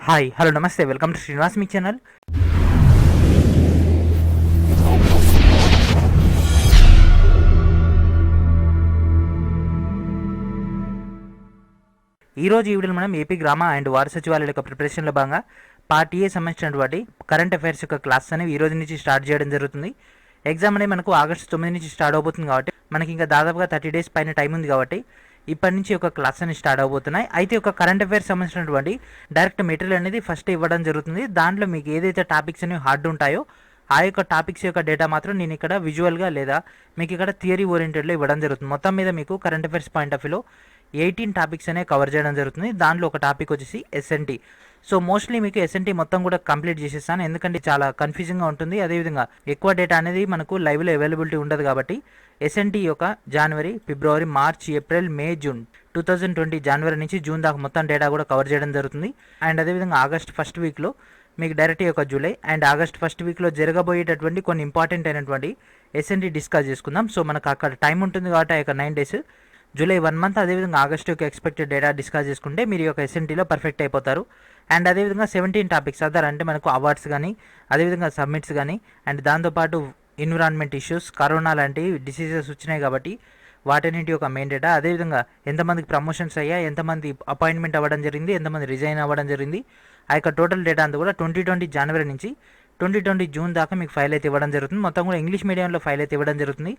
Hi hello నమస్తే welcome to Srinivas me channel. ఈరోజు ఈ వీడియోలో మనం ఏపీ గ్రామ అండ్ వార్డు సచివాలయాల యొక్క ప్రిపరేషన్లో భాగంగా పార్ట్ ఏ సంబంధించినటువంటి కరెంట్ అఫైర్స్ యొక్క క్లాస్ అనేవి ఈ రోజు నుంచి స్టార్ట్ చేయడం జరుగుతుంది. ఎగ్జామ్ అనేది మనకు ఆగస్టు 9 నుంచి స్టార్ట్ అవబోతుంది కాబట్టి మనకి ఇంకా దాదాపుగా 30 డేస్ పైన టైం ఉంది కాబట్టి ఇప్పటి నుంచి ఒక క్లాస్ అనేది స్టార్ట్ అవబోతున్నాయి. అయితే ఒక కరెంట్ అఫైర్స్ సంబంధించినటువంటి డైరెక్ట్ మెటీరియల్ అనేది ఫస్ట్ ఇవ్వడం జరుగుతుంది. దాంట్లో మీకు ఏదైతే టాపిక్స్ అనేవి హార్డ్ ఉంటాయో ఆ యొక్క టాపిక్స్ యొక్క డేటా మాత్రం నేను ఇక్కడ విజువల్గా లేదా మీకు ఇక్కడ థియరీ ఓరియంటెడ్లో ఇవ్వడం జరుగుతుంది. మొత్తం మీద మీకు కరెంట్ అఫైర్స్ పాయింట్ ఆఫ్ వ్యూలో 18 టాపిక్స్ అనేవి కవర్ చేయడం జరుగుతుంది. దాంట్లో ఒక టాపిక్ వచ్చేసి ఎస్ఎన్టీ. సో మోస్ట్లీ మీకు ఎస్ఎన్టీ మొత్తం కూడా కంప్లీట్ చేసేస్తాను, ఎందుకంటే చాలా కన్ఫ్యూజింగ్గా ఉంటుంది. అదేవిధంగా ఎక్కువ డేటా అనేది మనకు లైవ్లో అవైలబిలిటీ ఉండదు కాబట్టి ఎస్ఎన్టీ యొక్క జనవరి, ఫిబ్రవరి, మార్చ్, ఏప్రిల్, మే, జూన్ 2020 జనవరి నుంచి జూన్ దాకా మొత్తం డేటా కూడా కవర్ చేయడం జరుగుతుంది. అండ్ అదేవిధంగా ఆగస్ట్ ఫస్ట్ వీక్లో మీకు డైరెక్ట్ యొక్క జూలై అండ్ ఆగస్ట్ ఫస్ట్ వీక్లో జరగబోయేటటువంటి కొన్ని ఇంపార్టెంట్ అయినటువంటి ఎస్ఎన్టీ డిస్కస్ చేసుకుందాం. సో మనకు అక్కడ టైం ఉంటుంది కాబట్టి ఆ యొక్క 9 డేస్, జూలై 1 మంత్, అదేవిధంగా ఆగస్ట్ యొక్క ఎక్స్పెక్టెడ్ డేటా డిస్కస్ చేసుకుంటే మీరు యొక్క ఎస్ఎన్టీలో పర్ఫెక్ట్ అయిపోతారు. అండ్ అదేవిధంగా 17 టాపిక్స్ అదర్ అంటే మనకు అవార్డ్స్ కానీ అదేవిధంగా సబ్మిట్స్ కానీ అండ్ దాంతోపాటు ఎన్విరాన్మెంట్ ఇష్యూస్, కరోనా లాంటి డిసీజెస్ వచ్చినాయి కాబట్టి వాటన్నింటి యొక్క మెయిన్ డేటా, అదేవిధంగా ఎంతమందికి ప్రమోషన్స్ అయ్యా, ఎంతమంది అపాయింట్మెంట్ అవ్వడం జరిగింది, ఎంతమంది రిజైన్ అవ్వడం జరిగింది, ఆ యొక్క టోటల్ డేటా అంతా కూడా 2020 జనవరి నుంచి 2020 జూన్ దాకా మీకు ఫైల్ అయితే ఇవ్వడం జరుగుతుంది. మొత్తం కూడా ఇంగ్లీష్ మీడియంలో ఫైల్ అయితే ఇవ్వడం జరుగుతుంది.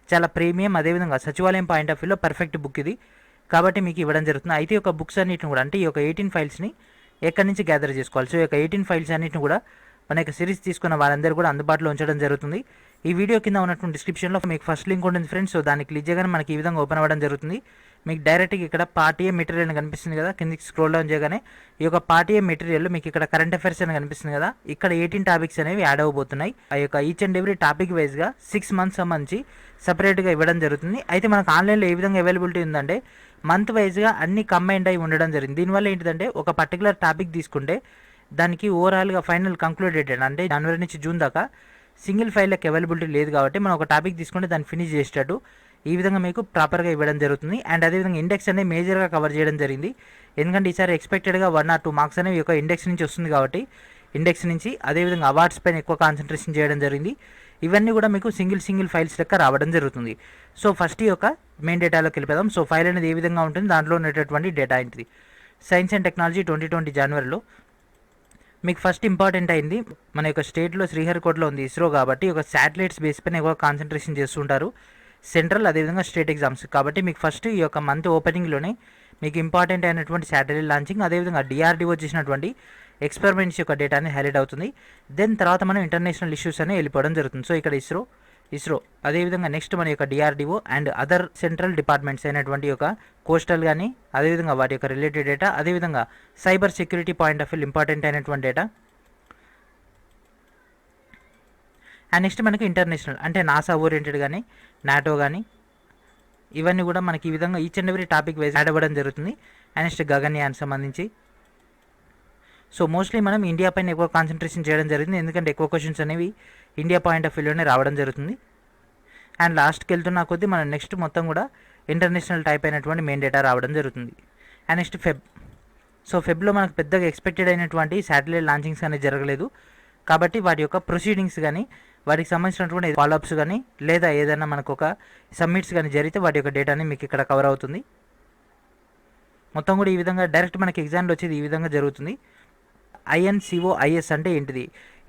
చాలా ప్రీమియం, అదేవిధంగా సచివాలయం పాయింట్ ఆఫ్ వ్యూలో పర్ఫెక్ట్ బుక్ ఇది కాబట్టి మీకు ఇవ్వడం జరుగుతుంది. అయితే ఈ యొక్క బుక్స్ అన్నిటిని కూడా అంటే ఈ యొక్క 18 ఫైల్స్ని ఎక్కడి నుంచి గ్యాదర్ చేసుకోవాలి. సో ఈ యొక్క 18 ఫైల్స్ అన్నిటిని కూడా మన యొక్క సిరీస్ తీసుకున్న వారందరూ కూడా అందుబాటులో ఉంచడం జరుగుతుంది. ఈ వీడియో కింద ఉన్నటువంటి డిస్క్రిప్షన్లో మీకు ఫస్ట్ లింక్ ఉంటుంది ఫ్రెండ్స్. సో దాన్ని క్లిక్ చేయగానే మనకి ఈ విధంగా ఓపెన్ అవ్వడం జరుగుతుంది. మీకు డైరెక్ట్గా ఇక్కడ పార్ట్ ఏ మెటీరియల్ అని కనిపిస్తుంది కదా, కిందికి స్క్రోల్ డౌన్ చేయగానే ఈ యొక్క పార్ట్ ఏ మెటీరియల్ మీకు ఇక్కడ కరెంట్ అఫైర్స్ అని కనిపిస్తుంది కదా, ఇక్కడ 18 టాపిక్స్ అనేవి యాడ్ అవబోతున్నాయి. ఆ యొక్క ఈచ్ అండ్ ఎవ్రీ టాపిక్ వైజ్గా 6 మంత్స్ సంబంధించి సపరేట్గా ఇవ్వడం జరుగుతుంది. అయితే మనకు ఆన్లైన్లో ఏ విధంగా అవైలబిలిటీ ఉందంటే మంత్ వైజ్గా అన్ని కంబైండ్ అయి ఉండడం జరిగింది. దీనివల్ల ఏంటిదంటే ఒక పర్టికులర్ టాపిక్ తీసుకుంటే దానికి ఓవరాల్గా ఫైనల్ కంక్లూడెడ్ అంటే జనవరి నుంచి జూన్ దాకా సింగిల్ ఫైల్కి అవైలబిలిటీ లేదు కాబట్టి మనం ఒక టాపిక్ తీసుకుంటే దాన్ని ఫినిష్ చేసేటట్టు ఈ విధంగా మీకు ప్రాపర్గా ఇవ్వడం జరుగుతుంది. అండ్ అదేవిధంగా ఇండెక్స్ అనేది మేజర్గా కవర్ చేయడం జరిగింది, ఎందుకంటే ఈసారి ఎక్స్పెక్టెడ్గా 1 or 2 మార్క్స్ అనేవి ఒక ఇండెక్స్ నుంచి వస్తుంది కాబట్టి ఇండెక్స్ నుంచి, అదేవిధంగా అవార్డ్స్ పైన ఎక్కువ కాన్సన్ట్రేషన్ చేయడం జరిగింది. ఇవన్నీ కూడా మీకు సింగిల్ ఫైల్స్ లెక్క రావడం జరుగుతుంది. సో ఫస్ట్ ఈ యొక్క మెయిన్ డేటాలోకి వెళ్ళిపోదాం. సో ఫైల్ అనేది ఏ విధంగా ఉంటుంది, దాంట్లో ఉన్నటువంటి డేటా ఏంటిది. సైన్స్ అండ్ టెక్నాలజీ 2020 జనవరిలో మీకు ఫస్ట్ ఇంపార్టెంట్ అయింది మన యొక్క స్టేట్లో శ్రీహరికోటలో ఉంది ఇస్రో కాబట్టి ఒక శాటిలైట్స్ బేస్ పైన ఎక్కువ కాన్సన్ట్రేషన్ చేస్తుంటారు సెంట్రల్ అదేవిధంగా స్టేట్ ఎగ్జామ్స్ కాబట్టి మీకు ఫస్ట్ ఈ యొక్క మంత్ ఓపెనింగ్లోనే మీకు ఇంపార్టెంట్ అయినటువంటి శాటిలైట్ లాంచింగ్, అదేవిధంగా డిఆర్డీఓ చేసినటువంటి ఎక్స్పెరిమెంట్స్ యొక్క డేటా అనేది హైలైట్ అవుతుంది. దెన్ తర్వాత మనం ఇంటర్నేషనల్ ఇష్యూస్ అని వెళ్ళిపోవడం జరుగుతుంది. సో ఇక్కడ ఇస్రో అదేవిధంగా నెక్స్ట్ మన యొక్క DRDO and other central departments అయినటువంటి యొక్క కోస్టల్ కానీ అదేవిధంగా వాటి యొక్క రిలేటెడ్ డేటా, అదేవిధంగా cyber security point of view important అయినటువంటి డేటా. అండ్ నెక్స్ట్ మనకి ఇంటర్నేషనల్ అంటే నాసా ఓరియంటెడ్ కానీ నాటో కానీ ఇవన్నీ కూడా మనకి ఈ విధంగా each and every topic wise add అవ్వడం జరుగుతుంది. అండ్ నెక్స్ట్ గగన్యాన్ సంబంధించి సో మోస్ట్లీ మనం ఇండియా పైన ఎక్కువ కాన్సన్ట్రేషన్ చేయడం జరిగింది, ఎందుకంటే ఎక్కువ క్వశ్చన్స్ అనేవి ఇండియా పాయింట్ ఆఫ్ వ్యూలోనే రావడం జరుగుతుంది. అండ్ లాస్ట్కి వెళ్తున్న కొద్దీ మనం నెక్స్ట్ మొత్తం కూడా ఇంటర్నేషనల్ టైప్ అయినటువంటి మెయిన్ డేటా రావడం జరుగుతుంది. అండ్ నెక్స్ట్ ఫెబ్లో మనకు పెద్దగా ఎక్స్పెక్టెడ్ అయినటువంటి శాటిలైట్ లాంచింగ్స్ అనేది జరగలేదు కాబట్టి వాటి యొక్క ప్రొసీడింగ్స్ కానీ వాటికి సంబంధించినటువంటి ఫాలోఅప్స్ కానీ లేదా ఏదైనా మనకు ఒక సబ్మిట్స్ కానీ జరిగితే వాటి యొక్క డేటాని మీకు ఇక్కడ కవర్ అవుతుంది. మొత్తం కూడా ఈ విధంగా డైరెక్ట్ మనకి ఎగ్జామ్లో వచ్చేది ఈ విధంగా జరుగుతుంది. INCOIS అంటే ఏంటిది,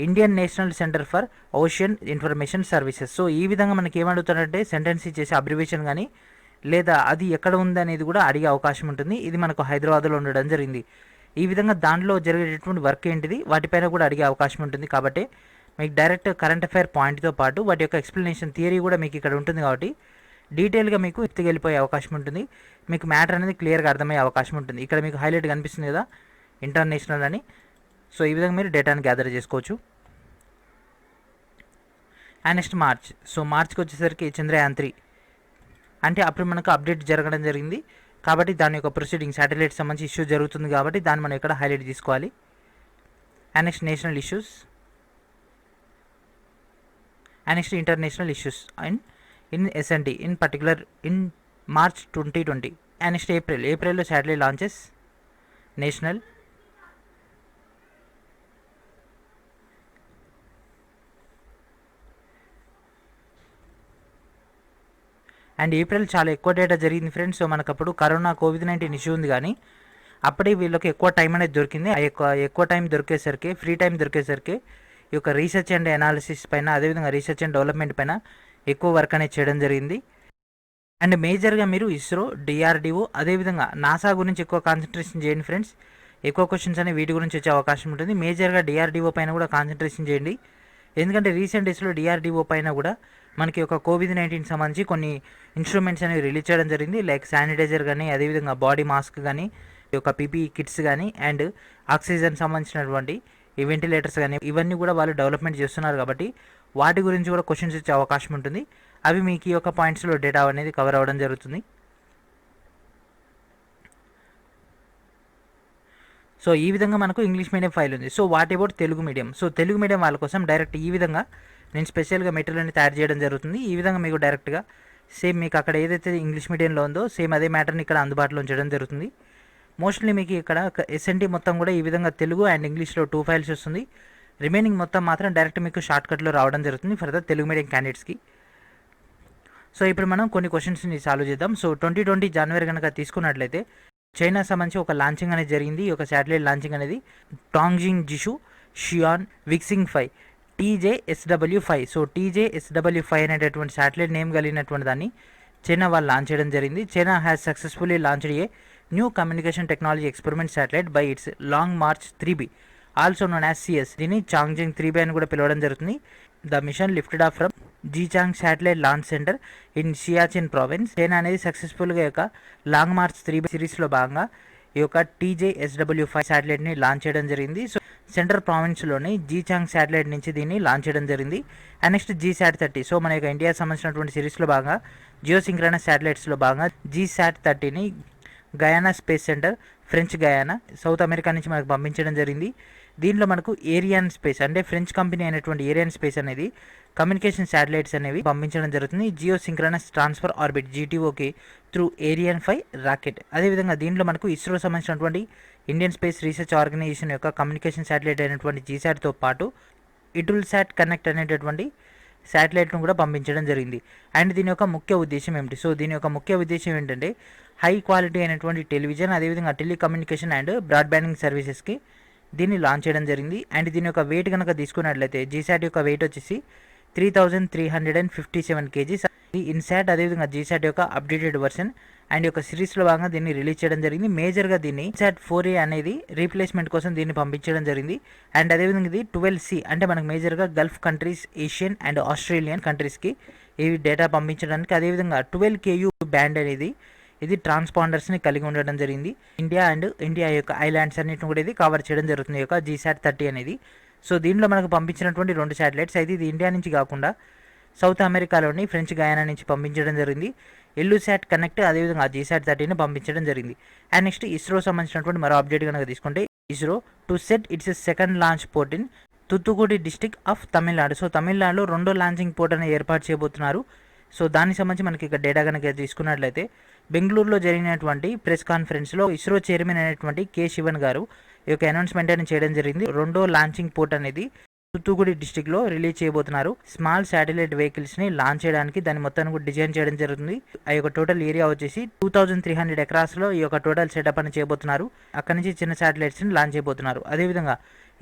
Indian national centre for ocean information services. So ఈ విధంగా మనకి ఏమడుగుతారంటే సెంటెన్స్ ఇచ్చేసి అబ్రివేషన్ కానీ లేదా అది ఎక్కడ ఉంది అనేది కూడా అడిగే అవకాశం ఉంటుంది. ఇది మనకు హైదరాబాద్లో ఉండడం జరిగింది. ఈ విధంగా దాంట్లో జరిగేటటువంటి వర్క్ ఏంటిది వాటిపైన కూడా అడిగే అవకాశం ఉంటుంది కాబట్టి మీకు డైరెక్ట్ కరెంట్ అఫైర్ పాయింట్తో పాటు వాటి యొక్క ఎక్స్ప్లెనేషన్ థియరీ కూడా మీకు ఇక్కడ ఉంటుంది కాబట్టి డీటెయిల్గా మీకు ఎత్తుకెళ్ళిపోయే అవకాశం ఉంటుంది. మీకు మ్యాటర్ అనేది క్లియర్గా అర్థమయ్యే అవకాశం ఉంటుంది. ఇక్కడ మీకు హైలైట్ కనిపిస్తుంది కదా ఇంటర్నేషనల్ అని. సో ఈ విధంగా మీరు డేటాని గ్యాదర్ చేసుకోవచ్చు. And next March. సో మార్చ్కి వచ్చేసరికి చంద్రయాన్ 3 అంటే అప్పుడు మనకు అప్డేట్ జరగడం జరిగింది కాబట్టి దాని యొక్క ప్రొసీడింగ్ శాటిలైట్ సంబంధించి ఇష్యూ జరుగుతుంది కాబట్టి దాన్ని మనం ఇక్కడ హైలైట్ తీసుకోవాలి. And next national issues and next international issues and in SNT in particular in March 2020. And next ఏప్రిల్లో satellite launches national and April చాలా ఎక్కువ డేటా జరిగింది ఫ్రెండ్స్. సో మనకు అప్పుడు కరోనా కోవిడ్-19 ఇష్యూ ఉంది, కానీ అప్పుడే వీళ్ళకి ఎక్కువ టైం అనేది దొరికింది. ఆ ఎక్కువ టైం దొరికేసరికి, ఫ్రీ టైం దొరికేసరికి ఈ యొక్క రీసెర్చ్ అండ్ అనాలిసిస్ పైన, అదేవిధంగా రీసెర్చ్ అండ్ డెవలప్మెంట్ పైన ఎక్కువ వర్క్ అనేది చేయడం జరిగింది. అండ్ మేజర్గా మీరు ఇస్రో, డిఆర్డిఓ, అదేవిధంగా నాసా గురించి ఎక్కువ కాన్సన్ట్రేషన్ చేయండి ఫ్రెండ్స్. ఎక్కువ క్వశ్చన్స్ అనేవి వీటి గురించి వచ్చే అవకాశం ఉంటుంది. మేజర్గా డిఆర్డిఓ పైన కూడా కాన్సన్ట్రేషన్ చేయండి. ఎందుకంటే రీసెంట్ డేస్లో డిఆర్డిఓ పైన కూడా మనకి ఒక కోవిడ్-19 సంబంధించి కొన్ని ఇన్స్ట్రుమెంట్స్ అనేవి రిలీజ్ చేయడం జరిగింది. లైక్ శానిటైజర్ కానీ, అదేవిధంగా బాడీ మాస్క్ కానీ, ఈ యొక్క పీపీ కిట్స్ కానీ, అండ్ ఆక్సిజన్ సంబంధించినటువంటి ఈ వెంటిలేటర్స్ కానీ, ఇవన్నీ కూడా వాళ్ళు డెవలప్మెంట్ చేస్తున్నారు. కాబట్టి వాటి గురించి కూడా క్వశ్చన్స్ వచ్చే అవకాశం ఉంటుంది. అవి మీకు ఈ యొక్క పాయింట్స్లో డేటా అనేది కవర్ అవ్వడం జరుగుతుంది. సో ఈ విధంగా మనకు ఇంగ్లీష్ మీడియం ఫైల్ ఉంది. So what about Telugu medium? So Telugu medium వాళ్ళ కోసం డైరెక్ట్ ఈ విధంగా నేను స్పెషల్గా మెటీరియల్ని తయారు చేయడం జరుగుతుంది. ఈ విధంగా మీకు డైరెక్ట్గా సేమ్ మీకు అక్కడ ఏదైతే ఇంగ్లీష్ మీడియంలో ఉందో సేమ్ అదే మ్యాటర్ని ఇక్కడ అందుబాటులో ఉంచడం జరుగుతుంది. మోస్ట్లీ మీకు ఇక్కడ ఎస్ఎన్టీ మొత్తం కూడా ఈ విధంగా తెలుగు అండ్ ఇంగ్లీష్లో 2 ఫైల్స్ వస్తుంది. రిమైనింగ్ మొత్తం మాత్రం డైరెక్ట్ మీకు షార్ట్కట్లో రావడం జరుగుతుంది ఫర్ ద తెలుగు మీడియం క్యాండిడేట్స్కి. సో ఇప్పుడు మనం కొన్ని క్వశ్చన్స్ని సాల్వ్ చేద్దాం. సో 2020 జనవరి కనుక తీసుకున్నట్లయితే చైనా సంబంధించి ఒక లాంచింగ్ అనేది జరిగింది. ఈ యొక్క శాటిలైట్ లాంచింగ్ అనేది టాంగ్జింగ్ జిషు షియాన్ విక్సింగ్ 5 TJSW5. సో TJSW5 అనేటటువంటి శాటిలైట్ నేమ్ కలిగినటువంటి దాన్ని చైనా వాళ్ళు లాంచ్ చేయడం జరిగింది. China has successfully launched a new communication technology experiment satellite by its Long March 3B, also known as CS. దీన్ని చాంగ్జింగ్ 3B అని కూడా పిలవడం జరుగుతుంది. The mission lifted off from Xichang satellite launch centre in Sichuan province. China అనేది సక్సెస్ఫుల్గా యొక్క long March 3B సిరీస్లో భాగంగా ఈ యొక్క TJSW5 శాటిలైట్ని లాంచ్ చేయడం జరిగింది. సో సెంట్రల్ ప్రావిన్స్లోని జీచాంగ్ శాటిలైట్ నుంచి దీన్ని లాంచ్ చేయడం జరిగింది. And next GSAT-30. సో మన యొక్క ఇండియా సంబంధించినటువంటి సిరీస్లో భాగంగా జియోసింక్రనస్ శాటిలైట్స్లో భాగంగా GSAT-30ని Guiana space centre, French Guiana, south America నుంచి మనకు పంపించడం జరిగింది. దీనిలో మనకు ఏరియన్ స్పేస్ అంటే ఫ్రెంచ్ కంపెనీ అయినటువంటి ఏరియన్ స్పేస్ అనేది కమ్యూనికేషన్ శాటిలైట్స్ అనేవి పంపించడం జరుగుతుంది. జియో సింక్రనస్ ట్రాన్స్ఫర్ ఆర్బిట్ GTOకి త్రూ ఏరియన్ 5 రాకెట్. అదేవిధంగా దీంట్లో మనకు ఇస్రో సంబంధించినటువంటి ఇండియన్ స్పేస్ రీసెర్చ్ ఆర్గనైజేషన్ యొక్క కమ్యూనికేషన్ శాటిలైట్ అయినటువంటి GSAT-తో పాటు ఇటుల్సాట్ కనెక్ట్ అనేటటువంటి శాటిలైట్ను కూడా పంపించడం జరిగింది. అండ్ దీని యొక్క ముఖ్య ఉద్దేశం ఏమిటి? సో దీని యొక్క ముఖ్య ఉద్దేశం ఏంటంటే హై క్వాలిటీ అయినటువంటి టెలివిజన్, అదేవిధంగా టెలికమ్యూనికేషన్ అండ్ బ్రాడ్బ్యాండింగ్ సర్వీసెస్కి దీన్ని లాంచ్ చేయడం జరిగింది. అండ్ దీని యొక్క వెయిట్ కనుక తీసుకున్నట్లయితే GSAT యొక్క వెయిట్ వచ్చేసి 3357 kgs. ఇన్సాట్ అదేవిధంగా GSAT యొక్క అప్డేటెడ్ వర్షన్ అండ్ యొక్క సిరీస్లో భాగంగా దీన్ని రిలీజ్ చేయడం జరిగింది. మేజర్గా దీన్ని INSAT-4A అనేది రీప్లేస్మెంట్ కోసం దీన్ని పంపించడం జరిగింది. అండ్ అదేవిధంగా ఇది 12C అంటే మనకు మేజర్గా Gulf countries, Asian and Australian కంట్రీస్కి ఇవి డేటా పంపించడానికి. అదేవిధంగా 12 KU బ్యాండ్ అనేది ఇది ట్రాన్స్పాండర్స్ని కలిగి ఉండడం జరిగింది. ఇండియా యొక్క ఐలాండ్స్ అన్నింటిని కూడా ఇది కవర్ చేయడం జరుగుతుంది ఈ యొక్క GSAT-30 అనేది. సో దీనిలో మనకు పంపించినటువంటి 2 శాటిలైట్స్ అయితే ఇది ఇండియా నుంచి కాకుండా సౌత్ అమెరికాలోని ఫ్రెంచ్ గయానా నుంచి పంపించడం జరిగింది. ఎల్లుసాట్ కనెక్ట్ అదేవిధంగా GSAT-30ని పంపించడం జరిగింది. అండ్ నెక్స్ట్ ఇస్రో సంబంధించినటువంటి మరో అప్డేట్ కనుక తీసుకుంటే ISRO to set its second launch port in Thoothukudi district of Tamil Nadu. So తమిళనాడులో 2వ లాంచింగ్ పోర్ట్ అనేది ఏర్పాటు చేయబోతున్నారు. సో దానికి సంబంధించి మనకి ఇక్కడ డేటా కనుక తీసుకున్నట్లయితే బెంగళూరులో జరిగినటువంటి ప్రెస్ కాన్ఫరెన్స్లో ఇస్రో చైర్మన్ అయినటువంటి K. శివన్ గారు ఈ యొక్క అనౌన్స్మెంట్ అనేది చేయడం జరిగింది. 2వ లాంచింగ్ పోర్ట్ అనేది తూత్తుకుడి డిస్టిక్లో రిలీజ్ చేయబోతున్నారు. స్మాల్ శాటిలైట్ వెహికల్స్ని లాంచ్ చేయడానికి దాని మొత్తాన్ని కూడా డిజైన్ చేయడం జరుగుతుంది. ఆ యొక్క టోటల్ ఏరియా వచ్చేసి 2300 ఎకరాస్లో ఈ యొక్క టోటల్ సెటప్ అని చేయబోతున్నారు. అక్కడి నుంచి చిన్న శాటిలైట్స్ని లాంచ్ చేయబోతున్నారు. అదేవిధంగా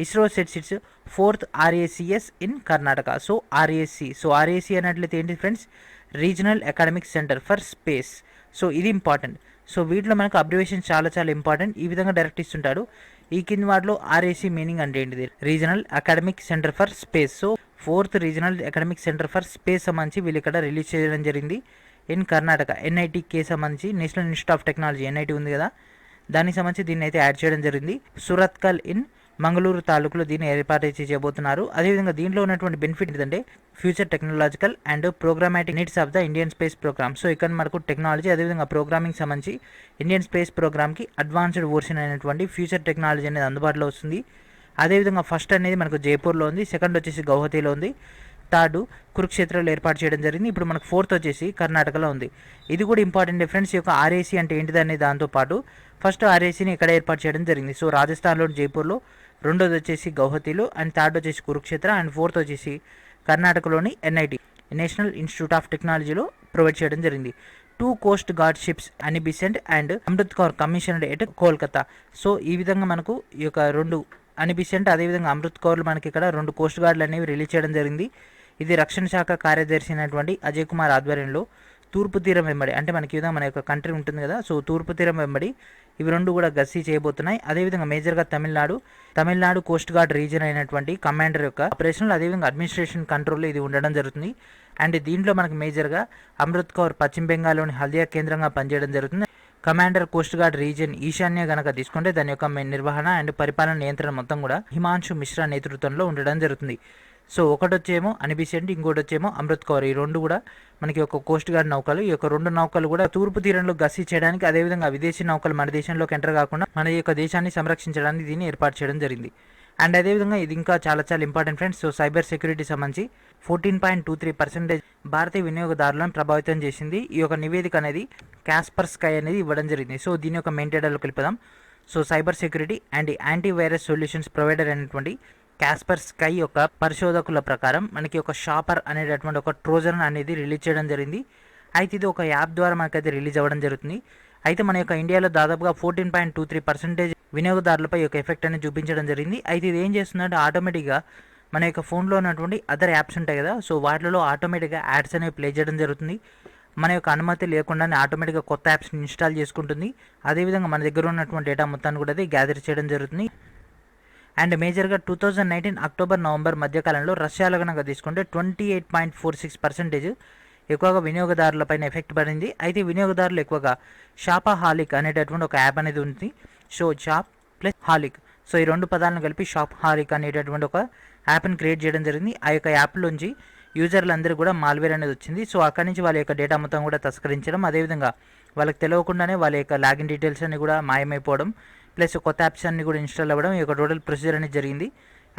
ISRO sets it's 4th RACS in Karnataka. So RAC అన్నట్లయితే ఏంటి friends? Regional academic centre for space. So ఇది ఇంపార్టెంట్. సో వీటిలో మనకు అబ్రివేషన్ చాలా ఇంపార్టెంట్. ఈ విధంగా డైరెక్ట్ ఇస్తుంటాడు. ఈ కింది వాటిలో RAC మీనింగ్ అంటే ఏంటిది? Regional academic centre for space. So 4th regional academic centre for space సంబంధించి వీళ్ళు ఇక్కడ రిలీజ్ చేయడం జరిగింది ఇన్ కర్ణాటక. NITK సంబంధించి national institute of technology NIT ఉంది కదా, దానికి సంబంధించి దీన్ని అయితే యాడ్ చేయడం జరిగింది. సురత్కల్ ఇన్ మంగళూరు తాలూకులో దీన్ని ఏర్పాటు చేయబోతున్నారు. అదేవిధంగా దీంట్లో ఉన్నటువంటి బెనిఫిట్ ఏంటంటే future technological and programmatic needs of the Indian space program. So ఇక్కడ మనకు టెక్నాలజీ అదేవిధంగా ప్రోగ్రామింగ్ సంబంధించి ఇండియన్ స్పేస్ ప్రోగ్రామ్కి అడ్వాన్స్డ్ వర్షన్ అయినటువంటి ఫ్యూచర్ టెక్నాలజీ అనేది అందుబాటులో వస్తుంది. అదేవిధంగా ఫస్ట్ అనేది మనకు జైపూర్లో ఉంది, సెకండ్ వచ్చేసి గౌహతిలో ఉంది, థర్డ్ కురుక్షేత్రలో ఏర్పాటు చేయడం జరిగింది. ఇప్పుడు మనకు 4th వచ్చేసి కర్ణాటకలో ఉంది. ఇది కూడా ఇంపార్టెంట్ డిఫరెన్స్. ఈ యొక్క RAC అంటే ఏంటిది అనే దాంతోపాటు ఫస్ట్ RACని ఇక్కడ ఏర్పాటు చేయడం జరిగింది. సో రాజస్థాన్లో జైపూర్లో, 2వ వచ్చేసి గౌహతిలో, అండ్ 3rd వచ్చేసి కురుక్షేత్ర, అండ్ 4th వచ్చేసి కర్ణాటకలోని NIT నేషనల్ ఇన్స్టిట్యూట్ ఆఫ్ టెక్నాలజీలో ప్రొవైడ్ చేయడం జరిగింది. 2 coast guard ships Annie Besant and Amrit Kaur commissioned at Kolkata. So ఈ విధంగా మనకు ఈ యొక్క 2 అనిబిసెంట్ అదేవిధంగా అమృత్ కౌర్లు మనకి ఇక్కడ 2 కోస్ట్ గార్డులు అనేవి రిలీజ్ చేయడం జరిగింది. ఇది రక్షణ శాఖ కార్యదర్శి అయినటువంటి అజయ్ కుమార్ ఆధ్వర్యంలో తూర్పు తీరం వెంబడి, అంటే మనకి ఈ విధంగా మన యొక్క కంట్రీ ఉంటుంది కదా, సో తూర్పు తీరం వెంబడి ఇవి 2 కూడా గస్తీ చేయబోతున్నాయి. అదేవిధంగా మేజర్గా తమిళనాడు కోస్ట్ గార్డ్ రీజన్ అయినటువంటి కమాండర్ యొక్క ఆపరేషన్లు అదేవిధంగా అడ్మినిస్ట్రేషన్ కంట్రోల్లో ఇది ఉండడం జరుగుతుంది. అండ్ దీంట్లో మనకి మేజర్గా అమృత్ కౌర్ పశ్చిమ బెంగాల్లోని హల్దియా కేంద్రంగా పనిచేయడం జరుగుతుంది. కమాండర్ కోస్ట్ గార్డ్ రీజన్ ఈశాన్య గనక తీసుకుంటే దాని యొక్క నిర్వహణ అండ్ పరిపాలన నియంత్రణ మొత్తం కూడా హిమాంశు మిశ్రా నేతృత్వంలో ఉండడం జరుగుతుంది. సో ఒకటి వచ్చేమో అనిబిసెంట్, ఇంకోటి వచ్చేమో అమృత్ కౌర్. ఈ 2 కూడా మనకి ఒక కోస్ట్ గార్డ్ నౌకలు. ఈ యొక్క 2 నౌకలు కూడా తూర్పు తీరంలో గస్తీ చేయడానికి అదేవిధంగా విదేశీ నౌకలు మన దేశంలోకి ఎంటర్ కాకుండా మన యొక్క దేశాన్ని సంరక్షించడానికి దీన్ని ఏర్పాటు చేయడం జరిగింది. అండ్ అదేవిధంగా ఇది ఇంకా చాలా important friends. So cyber security సంబంధించి 14.23% భారతీయ వినియోగదారులను ప్రభావితం చేసింది. ఈ యొక్క నివేదిక అనేది క్యాస్పర్ స్కై అనేది ఇవ్వడం జరిగింది. సో దీని యొక్క మెయిన్ డేటాలో కలిపదాం. So cyber security and antivirus solutions provider అనేటువంటి క్యాస్పర్ స్కై యొక్క పరిశోధకుల ప్రకారం మనకి ఒక షాపర్ అనేటటువంటి ఒక ట్రోజన్ అనేది రిలీజ్ చేయడం జరిగింది. అయితే ఇది ఒక యాప్ ద్వారా మనకైతే రిలీజ్ అవ్వడం జరుగుతుంది. అయితే మన యొక్క ఇండియాలో దాదాపుగా 14.23% వినియోగదారులపై ఒక ఎఫెక్ట్ అనేది చూపించడం జరిగింది. అయితే ఇది ఏం చేస్తుందంటే ఆటోమేటిక్గా మన యొక్క ఫోన్లో ఉన్నటువంటి అదర్ యాప్స్ ఉంటాయి కదా, సో వాటిలో ఆటోమేటిక్గా యాడ్స్ అనేవి ప్లే చేయడం జరుగుతుంది. మన యొక్క అనుమతి లేకుండానే ఆటోమేటిక్గా కొత్త యాప్స్ని ఇన్స్టాల్ చేసుకుంటుంది. అదేవిధంగా మన దగ్గర ఉన్నటువంటి డేటా మొత్తాన్ని కూడా అది గ్యాదర్ చేయడం జరుగుతుంది. అండ్ మేజర్గా 2019 అక్టోబర్ నవంబర్ మధ్యకాలంలో రష్యాలో కనుక తీసుకుంటే 28.46% ఎక్కువగా వినియోగదారులపైన ఎఫెక్ట్ పడింది. అయితే వినియోగదారులు ఎక్కువగా షాపాహాలిక్ అనేటటువంటి ఒక యాప్ అనేది ఉంది. సో షాప్ ప్లస్ హాలిక్, సో ఈ 2 పదాలను కలిపి షాప్ హాలిక్ అనేటటువంటి ఒక యాప్ని క్రియేట్ చేయడం జరిగింది. ఆ యొక్క యాప్లోంచి యూజర్లందరూ కూడా మాల్వేర్ అనేది వచ్చింది. సో అక్కడి నుంచి వాళ్ళ యొక్క డేటా మొత్తం కూడా తస్కరించడం, అదేవిధంగా వాళ్ళకి తెలియకుండానే వాళ్ళ యొక్క లాగిన్ డీటెయిల్స్ అన్ని కూడా మాయమైపోవడం, ప్లస్ కొత్త యాప్స్ అన్ని కూడా ఇన్స్టాల్ అవ్వడం, ఈ యొక్క టోటల్ ప్రొసీజర్ అనేది జరిగింది.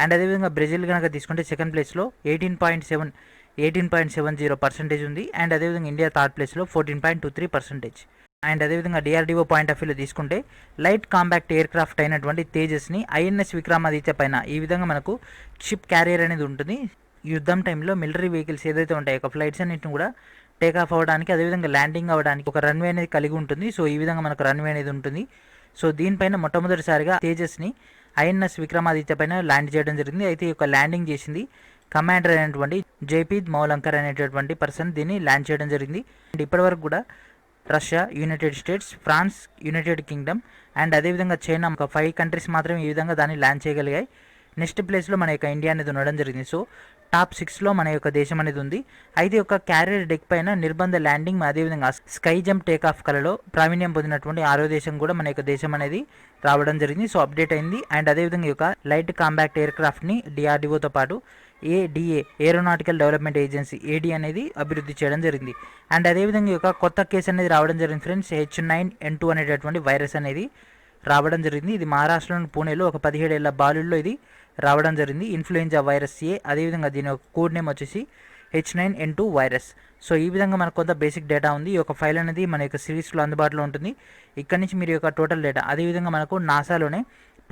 అండ్ అదేవిధంగా బ్రెజిల్ కనుక తీసుకుంటే సెకండ్ ప్లేస్లో 18.70% ఉంది. అండ్ అదేవిధంగా ఇండియా థర్డ్ ప్లేస్లో 14.23%. అండ్ అదేవిధంగా డిఆర్డిఓ పాయింట్ ఆఫ్ వ్యూలో తీసుకుంటే లైట్ కాంపాక్ట్ ఎయిర్ క్రాఫ్ట్ అయినటువంటి తేజస్ని ఐఎన్ఎస్ విక్రమాదిత్య పైన ఈ విధంగా మనకు షిప్ క్యారియర్ అనేది ఉంటుంది. యుద్ధం టైంలో మిలిటరీ వెహికల్స్ ఏదైతే ఉంటాయో ఒక ఫ్లైట్స్ అన్నింటిని కూడా టేక్ ఆఫ్ అవ్వడానికి అదేవిధంగా ల్యాండింగ్ అవ్వడానికి ఒక రన్వే అనేది కలిగి ఉంటుంది. సో ఈ విధంగా మనకు రన్వే అనేది ఉంటుంది. సో దీనిపైన మొట్టమొదటిసారిగా తేజస్ని ఐఎన్ఎస్ విక్రమాదిత్య పైన ల్యాండ్ చేయడం జరిగింది. అయితే ఈ యొక్క ల్యాండింగ్ చేసింది కమాండర్ అయినటువంటి జైపీద్ మౌలంకర్ అనేటటువంటి పర్సన్ దీన్ని ల్యాండ్ చేయడం జరిగింది. అండ్ ఇప్పటివరకు కూడా Russia, United States, France, United Kingdom and అదేవిధంగా చైనా ఒక 5 కంట్రీస్ మాత్రమే ఈ విధంగా దాన్ని ల్యాండ్ చేయగలిగాయి. నెక్స్ట్ ప్లేస్లో మన యొక్క ఇండియా అనేది ఉండడం జరిగింది. సో టాప్ 6లో మన యొక్క దేశం అనేది ఉంది. అయితే ఒక క్యారియర్ డెక్ పైన నిర్బంధ ల్యాండింగ్ అదేవిధంగా స్కై జంప్ టేక్ ఆఫ్ కలలో ప్రావీణ్యం పొందినటువంటి 6వ దేశం కూడా మన యొక్క దేశం అనేది రావడం జరిగింది. సో అప్డేట్ అయింది. అండ్ అదేవిధంగా ఈ యొక్క లైట్ కాంపాక్ట్ ఎయిర్ క్రాఫ్ట్ని డిఆర్డిఓతో పాటు ఏడిఏ ఏరోనాటికల్ డెవలప్మెంట్ ఏజెన్సీ ఏడీ అనేది అభివృద్ధి చేయడం జరిగింది. అండ్ అదేవిధంగా ఈ యొక్క కొత్త కేసు అనేది రావడం జరిగింది ఫ్రెండ్స్. H9N2 అనేటటువంటి వైరస్ అనేది రావడం జరిగింది. ఇది మహారాష్ట్రలోని పూణేలో ఒక 17 ఏళ్ల బాలుల్లో ఇది రావడం జరిగింది. ఇన్ఫ్లుయెంజా వైరస్ ఏ, అదేవిధంగా దీని యొక్క కోడ్ నేమ్ వచ్చేసి H9N2 వైరస్. సో ఈ విధంగా మనకు కొంత బేసిక్ డేటా ఉంది. ఈ యొక్క ఫైల్ అనేది మన యొక్క సిరీస్లో అందుబాటులో ఉంటుంది. ఇక్కడ నుంచి మీరు యొక్క టోటల్ డేటా అదేవిధంగా మనకు నాసాలోనే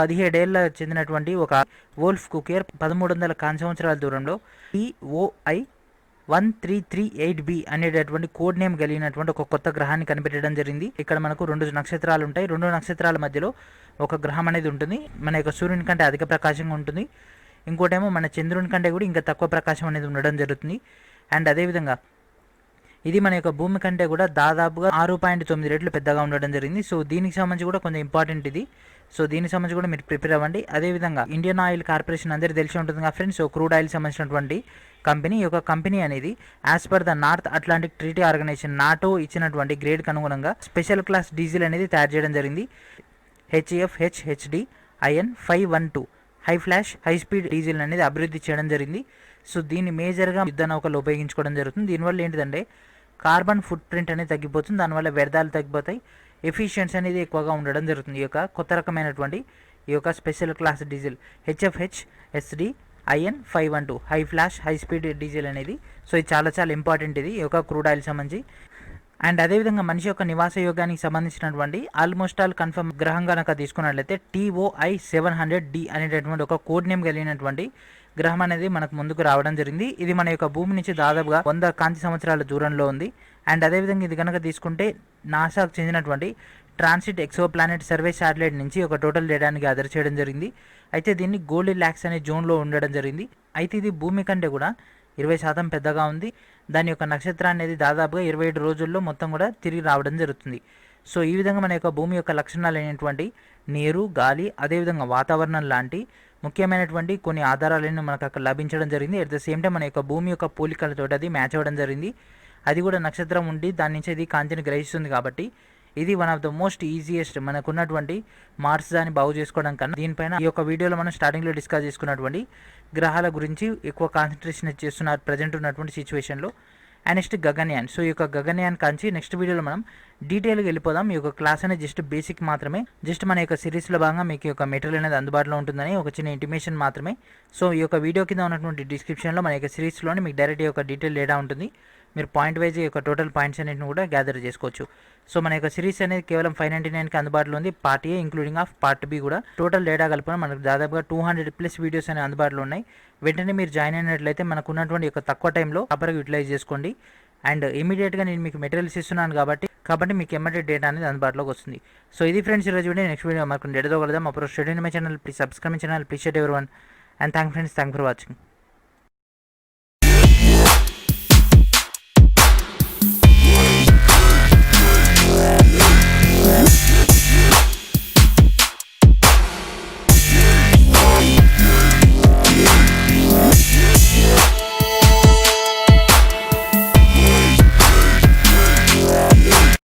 17 ఏళ్ళ చెందినటువంటి ఒక వోల్ఫ్ కుకియర్ 1300 కాంతి సంవత్సరాల దూరంలో POI 1338b అనేటటువంటి కోడ్ నేమ్ కలిగినటువంటి ఒక కొత్త గ్రహాన్ని కనిపెట్టడం జరిగింది. ఇక్కడ మనకు 2 నక్షత్రాలు ఉంటాయి. 2 నక్షత్రాల మధ్యలో ఒక గ్రహం అనేది ఉంటుంది. మన యొక్క సూర్యుని కంటే అధిక ప్రకాశంగా ఉంటుంది. ఇంకోటేమో మన చంద్రుని కంటే కూడా ఇంకా తక్కువ ప్రకాశం అనేది ఉండడం జరుగుతుంది. అండ్ అదేవిధంగా ఇది మన యొక్క భూమి కంటే కూడా దాదాపుగా 6.9 రెట్లు పెద్దగా ఉండడం జరిగింది. సో దీనికి సంబంధించి కూడా కొంచెం ఇంపార్టెంట్ ఇది. సో దీనికి సంబంధించి కూడా మీరు ప్రిపేర్ అవ్వండి. అదేవిధంగా ఇండియన్ ఆయిల్ కార్పొరేషన్ అందరికీ తెలిసి ఉంటుంది కదా ఫ్రెండ్స్. సో క్రూడ్ ఆయిల్ సంబంధించినటువంటి కంపెనీ, ఈ యొక్క కంపెనీ అనేది as per the North Atlantic Treaty Organization NATO ఇచ్చినటువంటి గ్రేడ్కి అనుగుణంగా స్పెషల్ క్లాస్ డీజిల్ అనేది తయారు చేయడం జరిగింది. HFHD IN 512 high flash high speed diesel అనేది అభివృద్ధి చేయడం జరిగింది. సో దీన్ని మేజర్గా యుద్ధ నౌకలు ఉపయోగించుకోవడం జరుగుతుంది. దీనివల్ల ఏంటిదంటే కార్బన్ ఫుట్ ప్రింట్ అనేది తగ్గిపోతుంది. దానివల్ల వ్యర్థాలు తగ్గిపోతాయి. ఎఫిషియన్సీ అనేది ఎక్కువగా ఉండడం జరుగుతుంది. ఈ యొక్క కొత్త రకమైనటువంటి ఈ యొక్క special class diesel HFHSD IN 512 high flash high speed diesel అనేది. సో ఇది చాలా ఇంపార్టెంట్ ఇది ఈ యొక్క క్రూడ్ ఆయిల్ సంబంధించి. అండ్ అదేవిధంగా మనిషి యొక్క నివాస యోగానికి సంబంధించినటువంటి ఆల్మోస్ట్ ఆల్ కన్ఫర్మ్ గ్రహం కనుక తీసుకున్నట్లయితే TOI 700D అనేటటువంటి ఒక కోడ్ నేమ్ కలిగినటువంటి గ్రహం అనేది మనకు ముందుకు రావడం జరిగింది. ఇది మన యొక్క భూమి నుంచి దాదాపుగా 100 కాంతి సంవత్సరాల దూరంలో ఉంది. అండ్ అదేవిధంగా ఇది కనుక తీసుకుంటే నాసాకు చెందినటువంటి transit exo planet survey satellite నుంచి ఒక టోటల్ డేటాని గ్యాదర్ చేయడం జరిగింది. అయితే దీన్ని గోల్డీ ల్యాక్స్ అనే జోన్లో ఉండడం జరిగింది. అయితే ఇది భూమి కంటే కూడా 20% పెద్దగా ఉంది. దాని యొక్క నక్షత్రం అనేది దాదాపుగా 27 రోజుల్లో మొత్తం కూడా తిరిగి రావడం జరుగుతుంది. సో ఈ విధంగా మన యొక్క భూమి యొక్క లక్షణాలు అయినటువంటి నీరు, గాలి, అదేవిధంగా వాతావరణం లాంటి ముఖ్యమైనటువంటి కొన్ని ఆధారాలను మనకు అక్కడ లభించడం జరిగింది. అట్ ద సేమ్ టైం మన యొక్క భూమి యొక్క పోలికలతో అది మ్యాచ్ అవ్వడం జరిగింది. అది కూడా నక్షత్రం ఉండి దాని నుంచి అది కాంతిని గ్రహిస్తుంది కాబట్టి ఇది one of the most easiest మనకున్నటువంటి మార్స్ దాన్ని బాగు చేసుకోవడం కన్నా దీనిపైన ఈ యొక్క వీడియోలో మనం స్టార్టింగ్లో డిస్కస్ చేసుకున్నటువంటి గ్రహాల గురించి ఎక్కువ కాన్సన్ట్రేషన్ చేస్తున్నారు ప్రజెంట్ ఉన్నటువంటి సిచ్యువేషన్లో. And next Gaganyaan. సో ఈ యొక్క గగన్యాన్ కాంచి నెక్స్ట్ వీడియోలో మనం డీటెయిల్గా వెళ్ళిపోదాం. ఈ యొక్క క్లాస్ అనేది జస్ట్ బేసిక్ మాత్రమే, జస్ట్ మన యొక్క సిరీస్లో భాగంగా మీకు ఈ యొక్క మెటీరియల్ అనేది అందుబాటులో ఉంటుందని ఒక చిన్న ఇంటిమేషన్ మాత్రమే. సో ఈ యొక్క వీడియో కింద ఉన్నటువంటి డిస్క్రిప్షన్లో మన యొక్క సిరీస్లోనే మీకు డైరెక్ట్ ఈ యొక్క డీటెయిల్ డేటా ఉంటుంది. మీరు పాయింట్ వైజ్ యొక్క టోటల్ పాయింట్స్ అన్నింటిని కూడా గ్యాదర్ చేసుకోవచ్చు. సో మన యొక్క సిరీస్ అనేది కేవలం 599కి అందుబాటులో ఉంది. Part A including of part B కూడా టోటల్ డేటా కలుపుకొని మనకు దాదాపుగా 200+ వీడియోస్ అనేవి అందుబాటులో ఉన్నాయి. వెంటనే మీరు జాయిన్ అయినట్లయితే మనకు ఉన్నటువంటి యొక్క తక్కువ టైంలో ప్రాపర్గా యూటిలైజ్ చేసుకోండి. అండ్ ఇమీడియట్గా నేను మీకు మెటీరియల్స్ ఇస్తున్నాను కాబట్టి మీకు ఎమ్మటే డేటా అనేది అందుబాటులోకి వస్తుంది. సో ఇది ఫ్రెండ్స్ ఈరోజు వీడియో. నెక్స్ట్ వీడియో మనకు డేటాతో కలుద్దాం. అప్పుడు study my channel please subscribe my channel, please share everyone. And thank for watching.